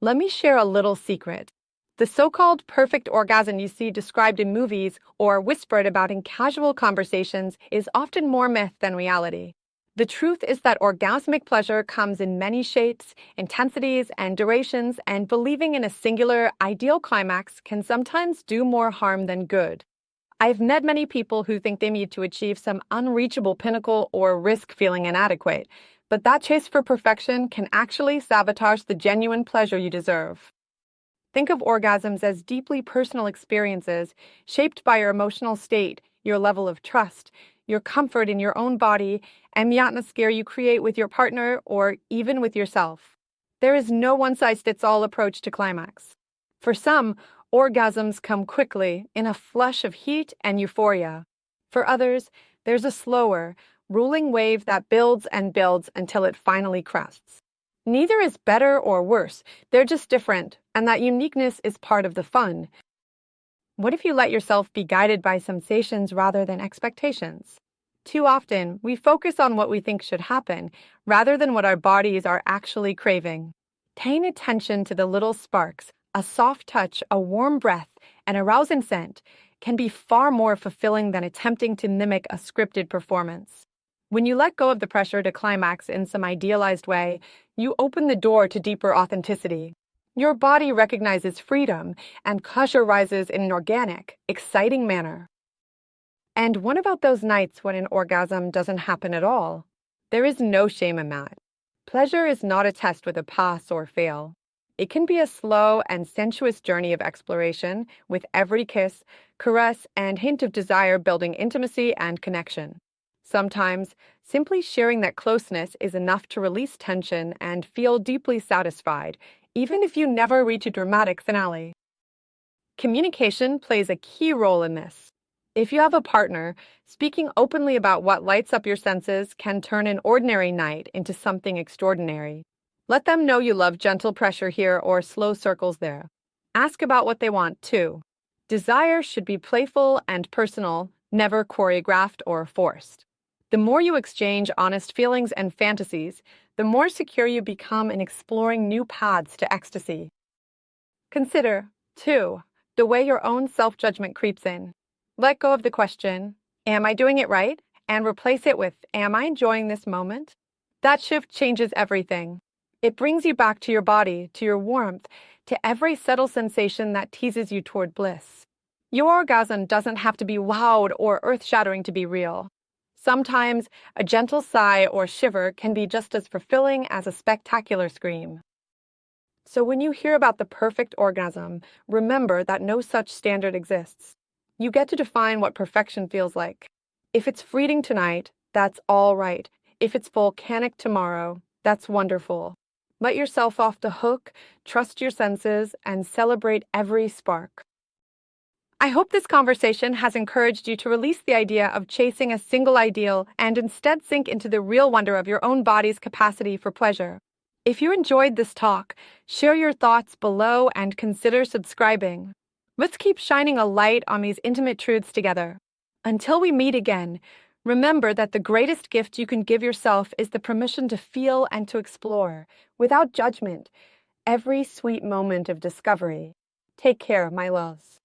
Let me share a little secret. The so-called perfect orgasm you see described in movies or whispered about in casual conversations is often more myth than reality. The truth is that orgasmic pleasure comes in many shapes, intensities, and durations, and believing in a singular, ideal climax can sometimes do more harm than good. I've met many people who think they need to achieve some unreachable pinnacle or risk feeling inadequate, but that chase for perfection can actually sabotage the genuine pleasure you deserve. Think of orgasms as deeply personal experiences shaped by your emotional state, your level of trust, your comfort in your own body, and the atmosphere you create with your partner or even with yourself. There is no one-size-fits-all approach to climax. For some, orgasms come quickly, in a flush of heat and euphoria. For others, there's a slower, ruling wave that builds and builds until it finally crests. Neither is better or worse, they're just different, and that uniqueness is part of the fun. What if you let yourself be guided by sensations rather than expectations? Too often, we focus on what we think should happen, rather than what our bodies are actually craving. Paying attention to the little sparks, a soft touch, a warm breath, an arousing scent, can be far more fulfilling than attempting to mimic a scripted performance. When you let go of the pressure to climax in some idealized way, you open the door to deeper authenticity. Your body recognizes freedom, and pleasure rises in an organic, exciting manner. And what about those nights when an orgasm doesn't happen at all? There is no shame in that. Pleasure is not a test with a pass or fail. It can be a slow and sensuous journey of exploration, with every kiss, caress, and hint of desire building intimacy and connection. Sometimes, simply sharing that closeness is enough to release tension and feel deeply satisfied, even if you never reach a dramatic finale. Communication plays a key role in this. If you have a partner, speaking openly about what lights up your senses can turn an ordinary night into something extraordinary. Let them know you love gentle pressure here or slow circles there. Ask about what they want, too. Desire should be playful and personal, never choreographed or forced. The more you exchange honest feelings and fantasies, the more secure you become in exploring new paths to ecstasy. Consider, too, the way your own self-judgment creeps in. Let go of the question, "Am I doing it right?" and replace it with, "Am I enjoying this moment?" That shift changes everything. It brings you back to your body, to your warmth, to every subtle sensation that teases you toward bliss. Your orgasm doesn't have to be wowed or earth-shattering to be real. Sometimes, a gentle sigh or shiver can be just as fulfilling as a spectacular scream. So when you hear about the perfect orgasm, remember that no such standard exists. You get to define what perfection feels like. If it's fleeting tonight, that's all right. If it's volcanic tomorrow, that's wonderful. Let yourself off the hook, trust your senses, and celebrate every spark. I hope this conversation has encouraged you to release the idea of chasing a single ideal and instead sink into the real wonder of your own body's capacity for pleasure. If you enjoyed this talk, share your thoughts below and consider subscribing. Let's keep shining a light on these intimate truths together. Until we meet again, remember that the greatest gift you can give yourself is the permission to feel and to explore, without judgment, every sweet moment of discovery. Take care, my loves.